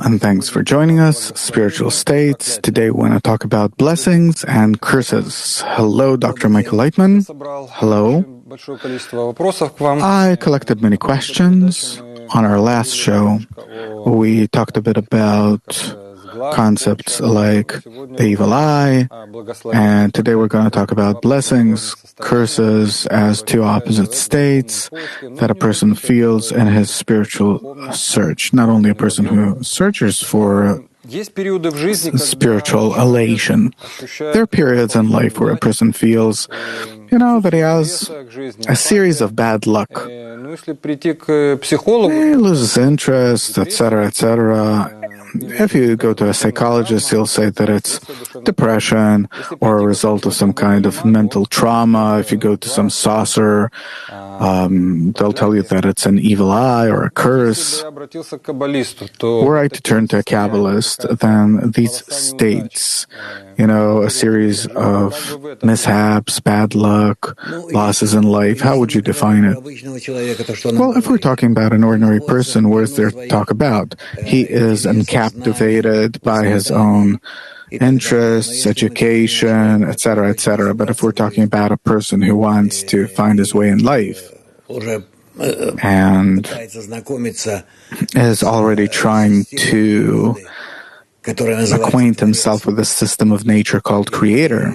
and thanks for joining us, Spiritual States. Today we want to talk about blessings and curses. Hello, Dr. Michael Laitman. Hello. I collected many questions. On our last show, we talked a bit about concepts like the evil eye, and today we're going to talk about blessings, curses as two opposite states that a person feels in his spiritual search. Not only a person who searches for spiritual elation. There are periods in life where a person feels, that he has a series of bad luck. He loses interest, etc., etc. If you go to a psychologist, he'll say that it's depression or a result of some kind of mental trauma. If you go to some sorcerer, they'll tell you that it's an evil eye or a curse. Were I to turn to a Kabbalist, then these states, a series of mishaps, bad luck, losses in life, how would you define it? Well, if we're talking about an ordinary person, what is there to talk about? He is captivated by his own interests, education, etc., etc. But if we're talking about a person who wants to find his way in life and is already trying to acquaint himself with the system of nature called Creator,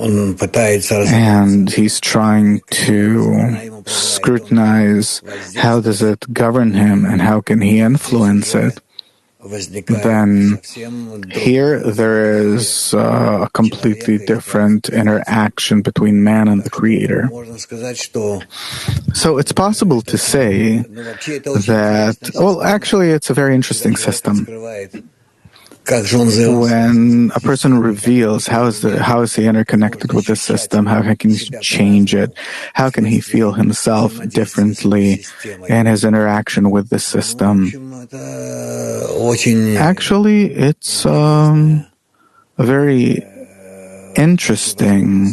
and he's trying to scrutinize how does it govern him and how can he influence it, then here there is a completely different interaction between man and the Creator. So it's possible to say that, actually it's a very interesting system. When a person reveals how is he interconnected with the system, how can he change it, how can he feel himself differently in his interaction with the system. Actually, it's a very interesting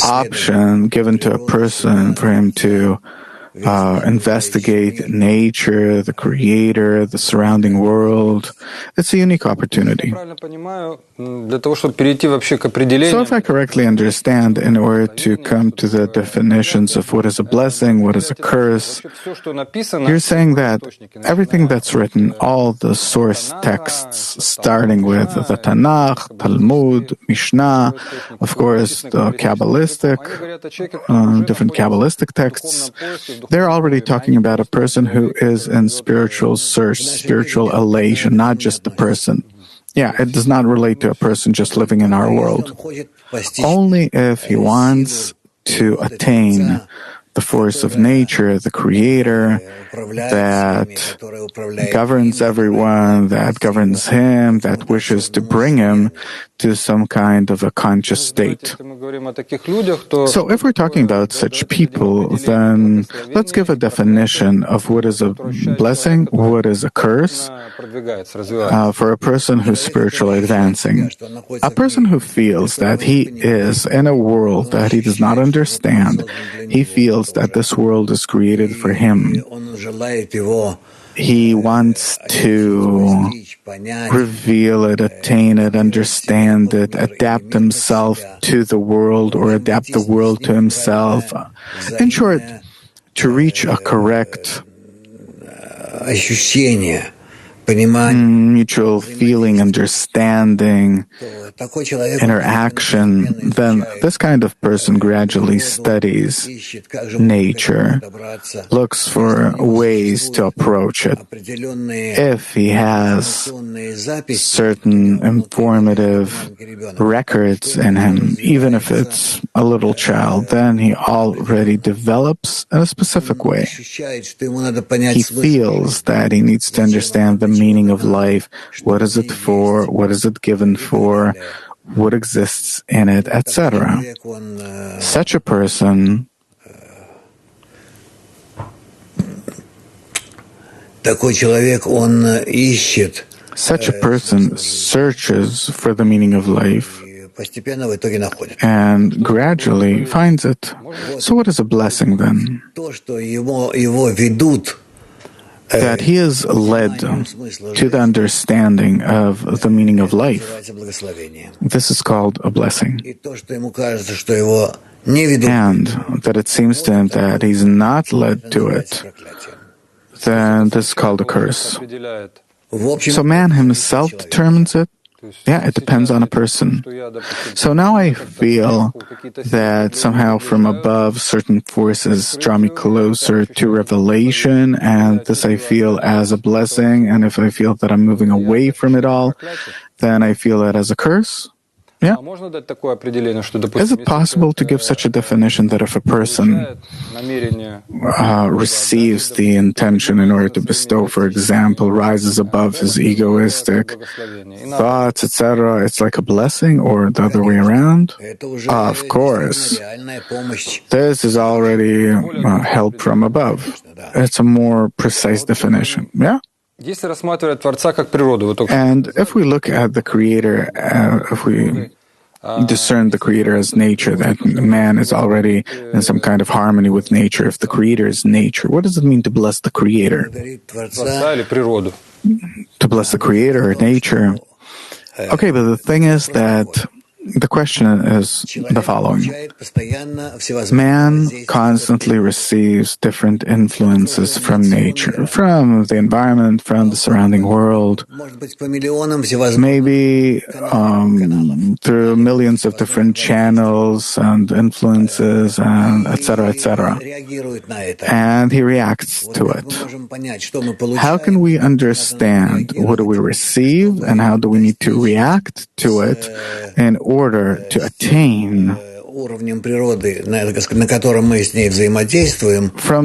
option given to a person for him to investigate nature, the Creator, the surrounding world. It's a unique opportunity. So if I correctly understand, in order to come to the definitions of what is a blessing, what is a curse, you're saying that everything that's written, all the source texts, starting with the Tanakh, Talmud, Mishnah, of course, the Kabbalistic, different Kabbalistic texts, they're already talking about a person who is in spiritual search, spiritual elation, not just the person. Yeah, it does not relate to a person just living in our world. Only if he wants to attain the force of nature, the Creator, that governs everyone, that governs him, that wishes to bring him to some kind of a conscious state. So if we're talking about such people, then let's give a definition of what is a blessing, what is a curse, for a person who's spiritually advancing. A person who feels that he is in a world that he does not understand, he feels that this world is created for him. He wants to reveal it, attain it, understand it, adapt himself to the world or adapt the world to himself. In short, to reach a correct mutual feeling, understanding, interaction, then this kind of person gradually studies nature, looks for ways to approach it. If he has certain informative records in him, even if it's a little child, then he already develops in a specific way. He feels that he needs to understand the meaning of life, what is it for, what is it given for, what exists in it, etc. Such a person searches for the meaning of life and gradually finds it. So what is a blessing then? that he is led to the understanding of the meaning of life. This is called a blessing. And that it seems to him that he's not led to it, then this is called a curse. So man himself determines it? Yeah, it depends on a person. So now I feel that somehow from above certain forces draw me closer to revelation, and this I feel as a blessing, and if I feel that I'm moving away from it all, then I feel that as a curse. Yeah. Is it possible to give such a definition that if a person receives the intention in order to bestow, for example, rises above his egoistic thoughts, etc., it's like a blessing, or the other way around? Of course. This is already help from above. It's a more precise definition. Yeah? And if we look at the Creator, if we discern the Creator as nature, that man is already in some kind of harmony with nature. If the Creator is nature, what does it mean to bless the Creator? To bless the Creator or nature? Okay, but the thing is that the question is the following. Man constantly receives different influences from nature, from the environment, from the surrounding world, maybe through millions of different channels and influences, and etc., etc. And he reacts to it. How can we understand what do we receive and how do we need to react to it in order to attain from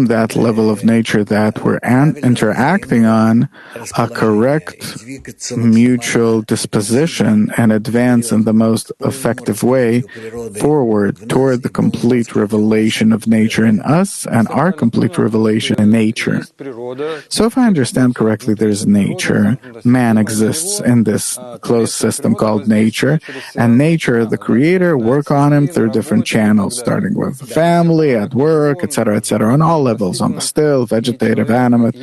that level of nature that we're interacting on a correct mutual disposition and advance in the most effective way forward toward the complete revelation of nature in us and our complete revelation in nature? So if I understand correctly, there's nature. Man exists in this closed system called nature, and nature, the Creator, work on him through different channels, starting with the family, at work, etc., on all levels, on the still, vegetative, animate,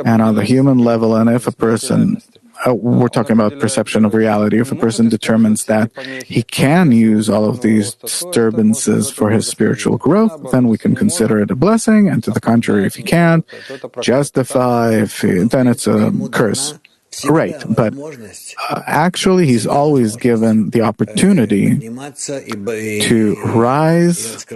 and on the human level. And if a person, we're talking about perception of reality, if a person determines that he can use all of these disturbances for his spiritual growth, then we can consider it a blessing, and to the contrary, if he can't justify, then it's a curse. Right, but actually he's always given the opportunity to rise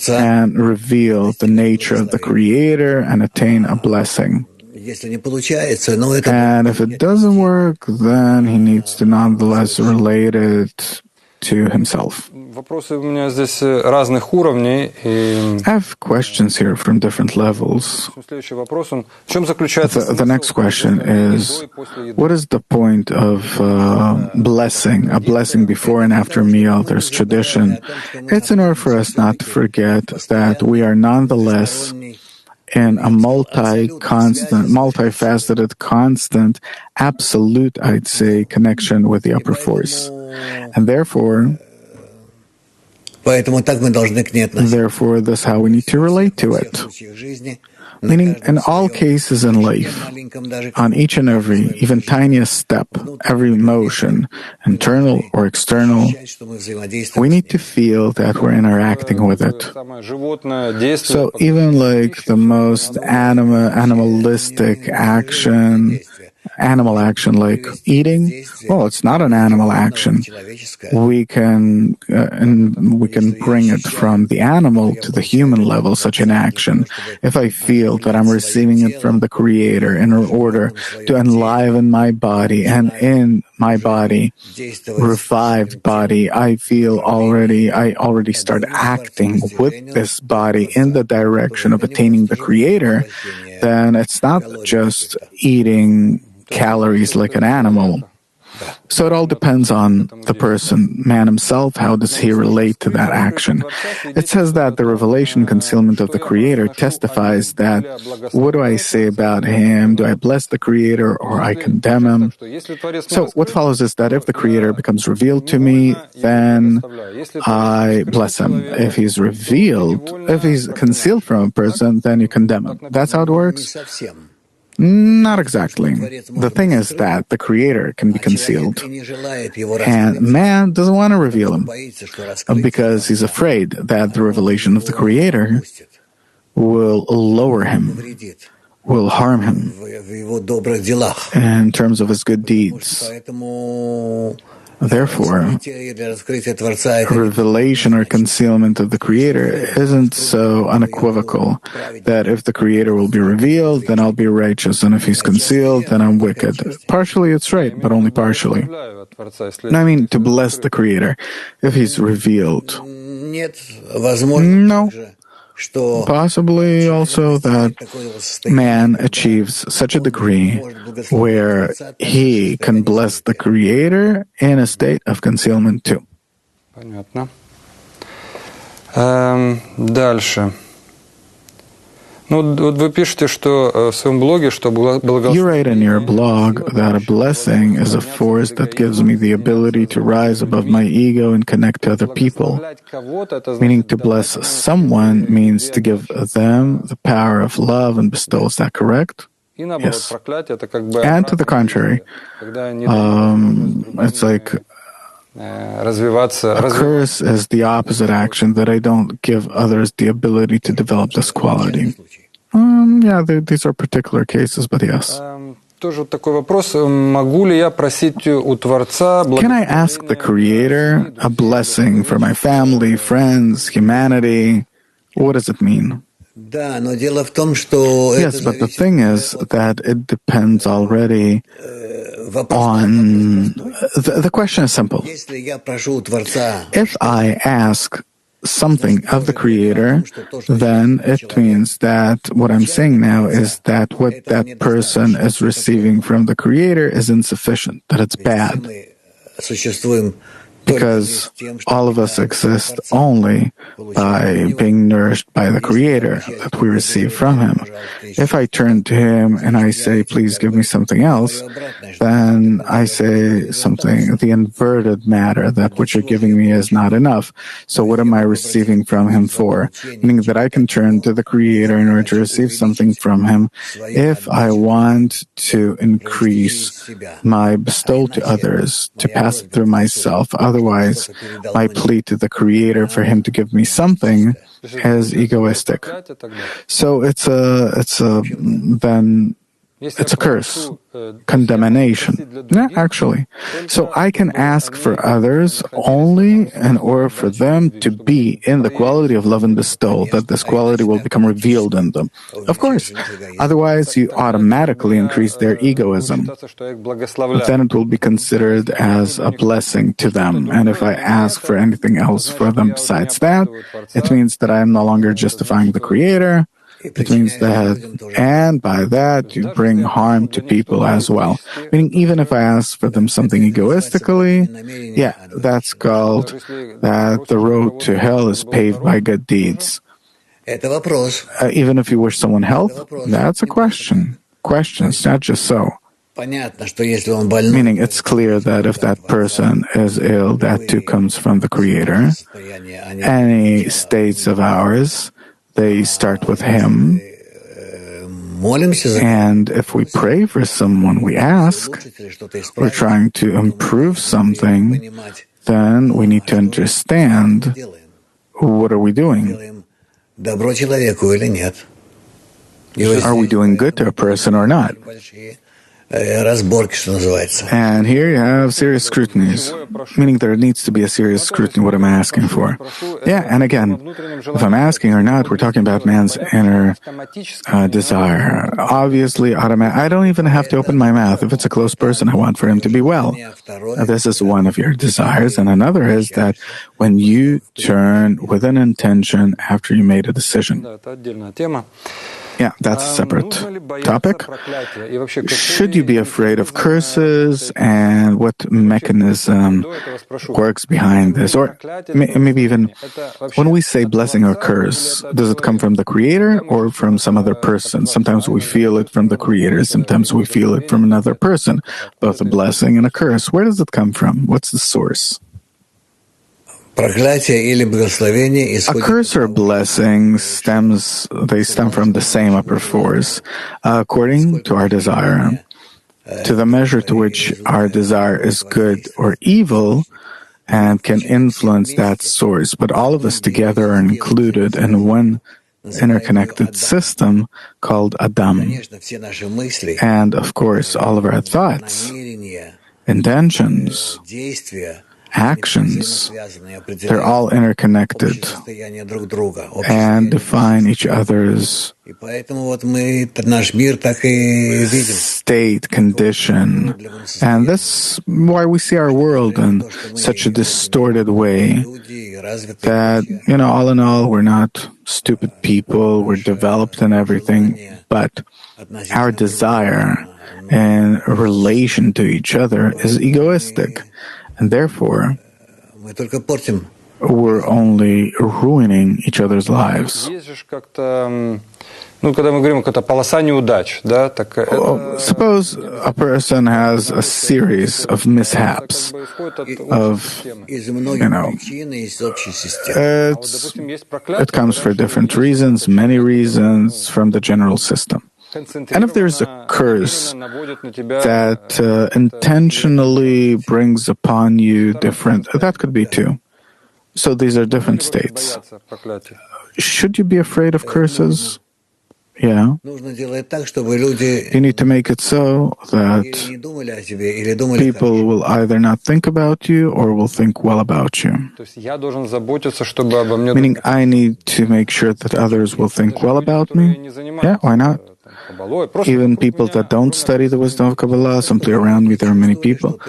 and reveal the nature of the Creator and attain a blessing. And if it doesn't work, then he needs to nonetheless relate it to himself. I have questions here from different levels. The next question is, what is the point of blessing? A blessing before and after a meal, there's tradition. It's in order for us not to forget that we are nonetheless in a multifaceted, constant, absolute, I'd say, connection with the upper force. And therefore, that's how we need to relate to it. Meaning, in all cases in life, on each and every, even tiniest step, every motion, internal or external, we need to feel that we're interacting with it. So even like the most animalistic action, animal action like eating, well, it's not an animal action. We can bring it from the animal to the human level, such an action. If I feel that I'm receiving it from the Creator in order to enliven my body, and in my body, revived body, I already start acting with this body in the direction of attaining the Creator, then it's not just eating calories like an animal. So it all depends on the person, man himself. How does he relate to that action? It says that the revelation concealment of the Creator testifies that, what do I say about him? Do I bless the Creator or I condemn him? So what follows is that if the Creator becomes revealed to me, then I bless him. If he's revealed, if he's concealed from a person, then you condemn him. That's how it works? Not exactly. The thing is that the Creator can be concealed, and man doesn't want to reveal him because he's afraid that the revelation of the Creator will lower him, will harm him in terms of his good deeds. Therefore, revelation or concealment of the Creator isn't so unequivocal that if the Creator will be revealed, then I'll be righteous, and if he's concealed, then I'm wicked. Partially it's right, but only partially. I mean, to bless the Creator if he's revealed. No. Possibly also that man achieves such a degree where he can bless the Creator in a state of concealment too. Понятно. Дальше. Ну, вот вы пишете, что в своем блоге, что You write in your blog that a blessing is a force that gives me the ability to rise above my ego and connect to other people. Meaning to bless someone means to give them the power of love and bestow. Is that correct? Yes. And to the contrary, it's like a curse is the opposite action, that I don't give others the ability to develop this quality. These are particular cases, but yes. Тоже такой вопрос. Могу ли я просить у Творца Can I ask the Creator a blessing for my family, friends, humanity? What does it mean? Да, но дело в том, что Yes, but the thing is that it depends already on... The question is simple. If I ask something of the Creator, then it means that what I'm saying now is that what that person is receiving from the Creator is insufficient, that it's bad. Because all of us exist only by being nourished by the Creator that we receive from Him. If I turn to Him and I say, please give me something else, then I say something, the inverted matter, that what you're giving me is not enough. So what am I receiving from Him for? Meaning that I can turn to the Creator in order to receive something from Him if I want to increase my bestowal to others, to pass it through myself. Otherwise, my plea to the Creator for Him to give me something is egoistic. So it's a curse, condemnation. Yeah, actually. So I can ask for others only in order for them to be in the quality of love and bestowal, that this quality will become revealed in them. Of course, otherwise you automatically increase their egoism. But then it will be considered as a blessing to them. And if I ask for anything else for them besides that, it means that I am no longer justifying the Creator. It means that, and by that, you bring harm to people as well. Meaning, even if I ask for them something egoistically, that's called that the road to hell is paved by good deeds. Even if you wish someone health, that's a question. Questions, not just so. Meaning, it's clear that if that person is ill, that too comes from the Creator. Any states of ours, they start with Him. And if we pray for someone, we ask, we're trying to improve something, then we need to understand, what are we doing? Are we doing good to a person or not? And here you have serious scrutinies, meaning there needs to be a serious scrutiny. What am I asking for? And again, if I'm asking or not, we're talking about man's inner desire. Obviously, I don't even have to open my mouth. If it's a close person, I want for him to be well. This is one of your desires. And another is that when you turn with an intention after you made a decision. That's a separate topic. Should you be afraid of curses, and what mechanism works behind this? Or maybe even when we say blessing or curse, does it come from the Creator or from some other person? Sometimes we feel it from the Creator, sometimes we feel it from another person, both a blessing and a curse. Where does it come from? What's the source? A curse or blessing stem from the same upper force, according to our desire. To the measure to which our desire is good or evil, and can influence that source, but all of us together are included in one interconnected system called Adam. And of course, all of our thoughts, intentions, actions, they're all interconnected and define each other's state, condition. And that's why we see our world in such a distorted way that, all in all, we're not stupid people, we're developed in everything, but our desire in relation to each other is egoistic. And therefore, we're only ruining each other's lives. Suppose a person has a series of mishaps, it comes for different reasons, many reasons from the general system. And if there's a curse that intentionally brings upon you that could be too. So these are different states. Should you be afraid of curses? Yeah. You need to make it so that people will either not think about you or will think well about you. Meaning I need to make sure that others will think well about me? Yeah, why not? Even people that don't study the wisdom of Kabbalah, simply around me there are many people.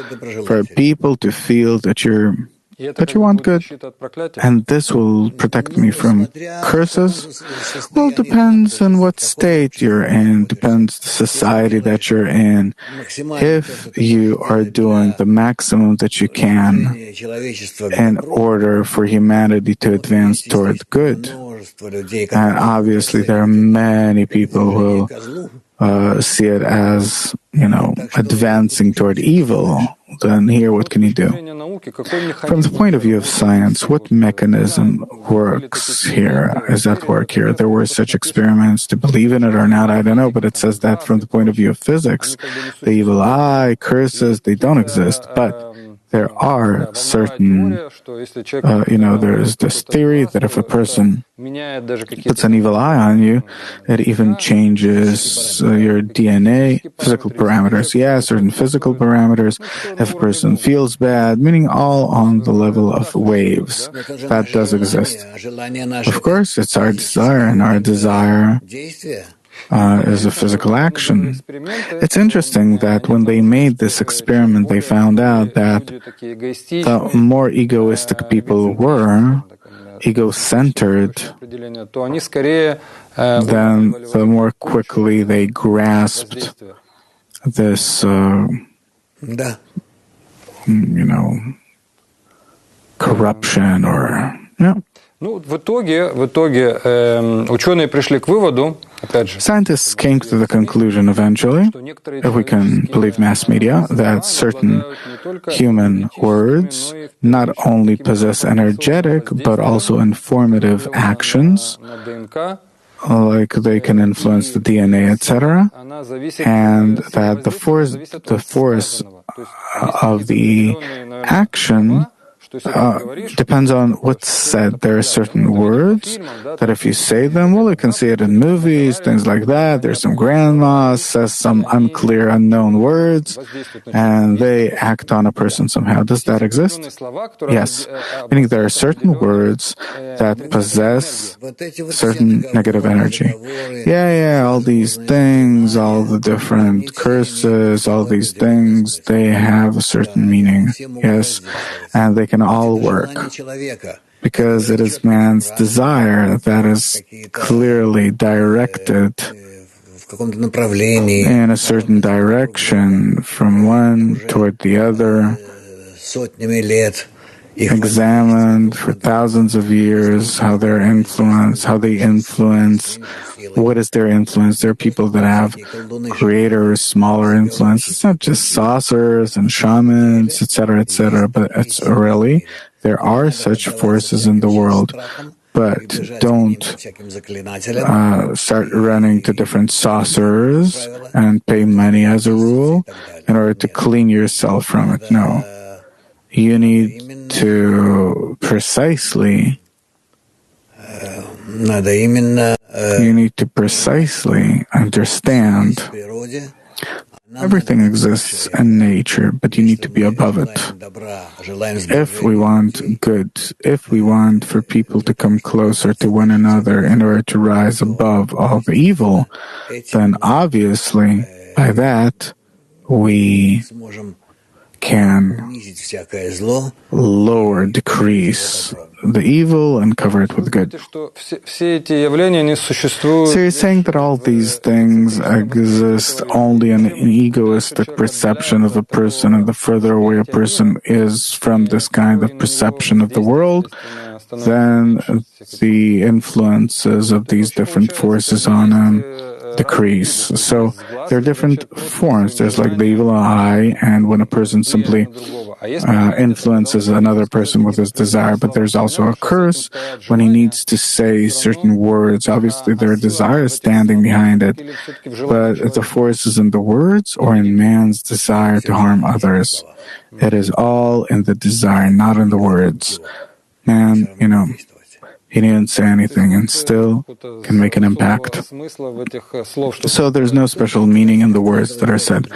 For people to feel that you want good, and this will protect me from curses. Well, depends on what state you're in, depends the society that you're in. If you are doing the maximum that you can in order for humanity to advance toward good, and obviously there are many people who see it as, advancing toward evil, then here what can you do? From the point of view of science, what mechanism works here, is at work here? There were such experiments, to believe in it or not, I don't know, but it says that from the point of view of physics, the evil eye, curses, they don't exist, but there are certain, there is this theory that if a person puts an evil eye on you, it even changes your DNA, physical parameters. Yeah, certain physical parameters. If a person feels bad, meaning all on the level of waves, that does exist. Of course, it's our desire, and our desire is a physical action. It's interesting that when they made this experiment, they found out that the more egoistic people were, ego-centered, then the more quickly they grasped this, corruption or, Scientists came to the conclusion eventually, if we can believe mass media, that certain human words not only possess energetic but also informative actions, like they can influence the DNA, etc., and that the force of the action depends on what's said. There are certain words that if you say them, well, you can see it in movies, things like that. There's some grandma says some unclear, unknown words, and they act on a person somehow. Does that exist? Yes. Meaning there are certain words that possess certain negative energy. Yeah, all these things, all the different curses, all these things, they have a certain meaning. Yes. And they can all work, because it is man's desire that is clearly directed in a certain direction from one toward the other, examined for thousands of years how they influence. What is their influence? There are people that have greater or smaller influence. It's not just saucers and shamans, etc., but it's really There are such forces in the world, but don't start running to different sorcerers and pay money as a rule in order to clean yourself from it. No. You need to precisely understand everything exists in nature, but you need to be above it. If we want good, if we want for people to come closer to one another in order to rise above all the evil, then obviously by that we can lower, decrease the evil and cover it with good. So you're saying that all these things exist only in an egoistic perception of a person, and the further away a person is from this kind of perception of the world, then the influences of these different forces on him decrease. So there are different forms. There's like the evil eye, and when a person simply influences another person with his desire, but there's also a curse when he needs to say certain words. Obviously, there are desires standing behind it, but the force is in the words or in man's desire to harm others. It is all in the desire, not in the words. Man, he didn't say anything and still can make an impact. So there's no special meaning in the words that are said.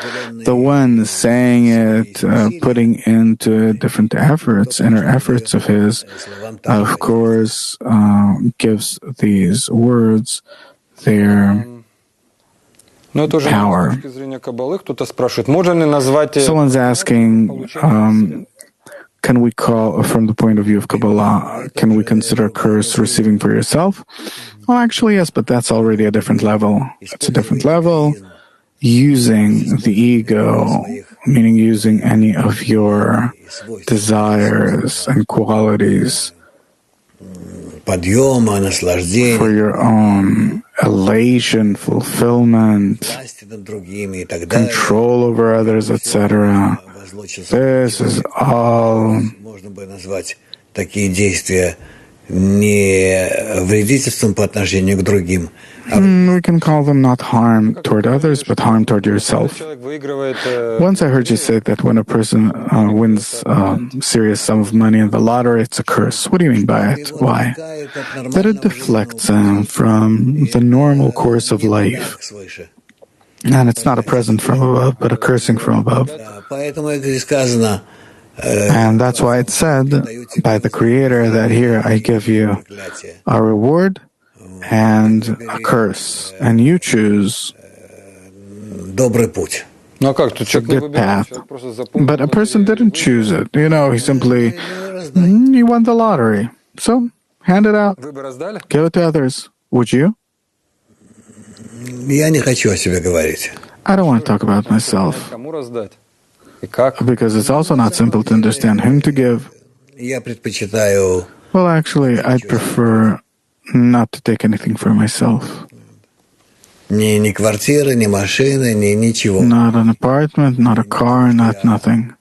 The one saying it, putting into different efforts, inner efforts of his, of course, gives these words their power. Someone's asking, can we call, from the point of view of Kabbalah, can we consider a curse receiving for yourself? Well, actually, yes, but that's already a different level. It's a different level. Using the ego, meaning using any of your desires and qualities for your own elation, fulfillment, control over others, etc. This is all we can call them not harm toward others, but harm toward yourself. Once I heard you say that when a person wins a serious sum of money in the lottery, it's a curse. What do you mean by it? Why? That it deflects him from the normal course of life. And it's not a present from above, but a cursing from above. And that's why it's said by the Creator that here I give you a reward and a curse, and you choose a good path. But a person didn't choose it. He simply, he won the lottery. So, hand it out. Give it to others. Would you? I don't want to talk about myself, because it's also not simple to understand whom to give. Well, actually, I'd prefer not to take anything for myself. Not an apartment, not a car, not nothing.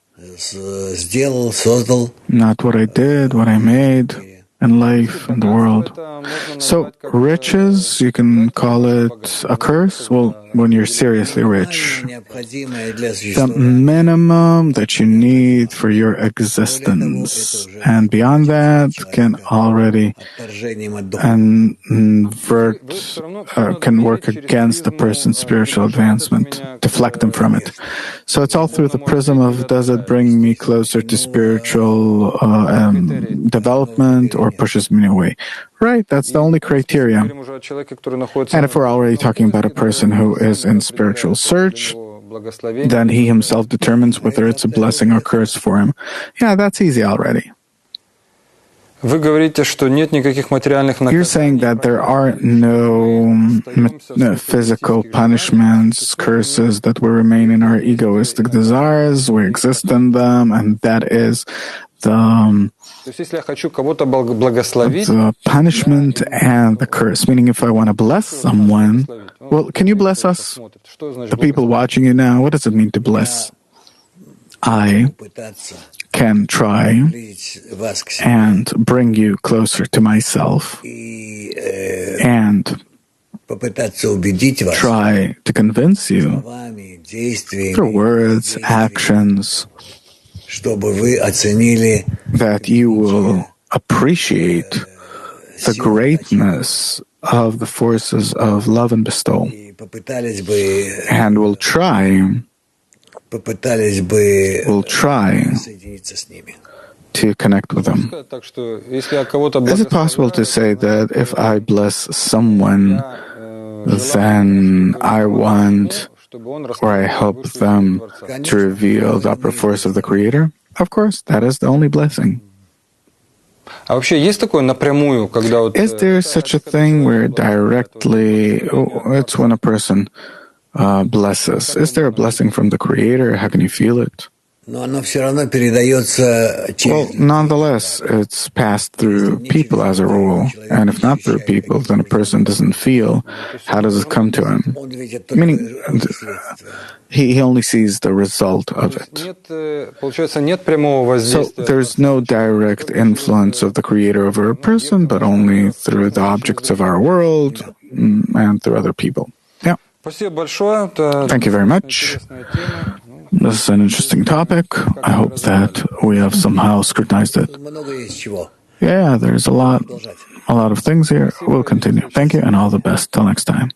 Not what I did, what I made in life, in the world. So, riches, you can call it a curse. Well, when you're seriously rich, the minimum that you need for your existence, and beyond that can already can work against the person's spiritual advancement, deflect them from it. So it's all through the prism of, does it bring me closer to spiritual development or pushes me away? Right, that's the only criteria. And if we're already talking about a person who is in spiritual search, then he himself determines whether it's a blessing or curse for him. Yeah, that's easy already. You're saying that there are no physical punishments, curses that will remain in our egoistic desires. We exist in them, and that is the punishment and the curse. Meaning, if I want to bless someone, well, can you bless us? The people watching you now, what does it mean to bless? I can try and bring you closer to myself and try to convince you through words, actions, that you will appreciate the greatness of the forces of love and bestow, and will try to connect with them. Is it possible to say that if I bless someone, then I want or I help them to reveal the upper force of the Creator? Of course, that is the only blessing. Is there such a thing where directly, it's when a person blesses? Is there a blessing from the Creator? How can you feel it? Well, nonetheless, it's passed through people as a rule. And if not through people, then a person doesn't feel. How does it come to him? Meaning, he only sees the result of it. So there's no direct influence of the Creator over a person, but only through the objects of our world and through other people. Yeah. Thank you very much. This is an interesting topic. I hope that we have somehow scrutinized it. Yeah, there's a lot of things here. We'll continue. Thank you, and all the best. Till next time.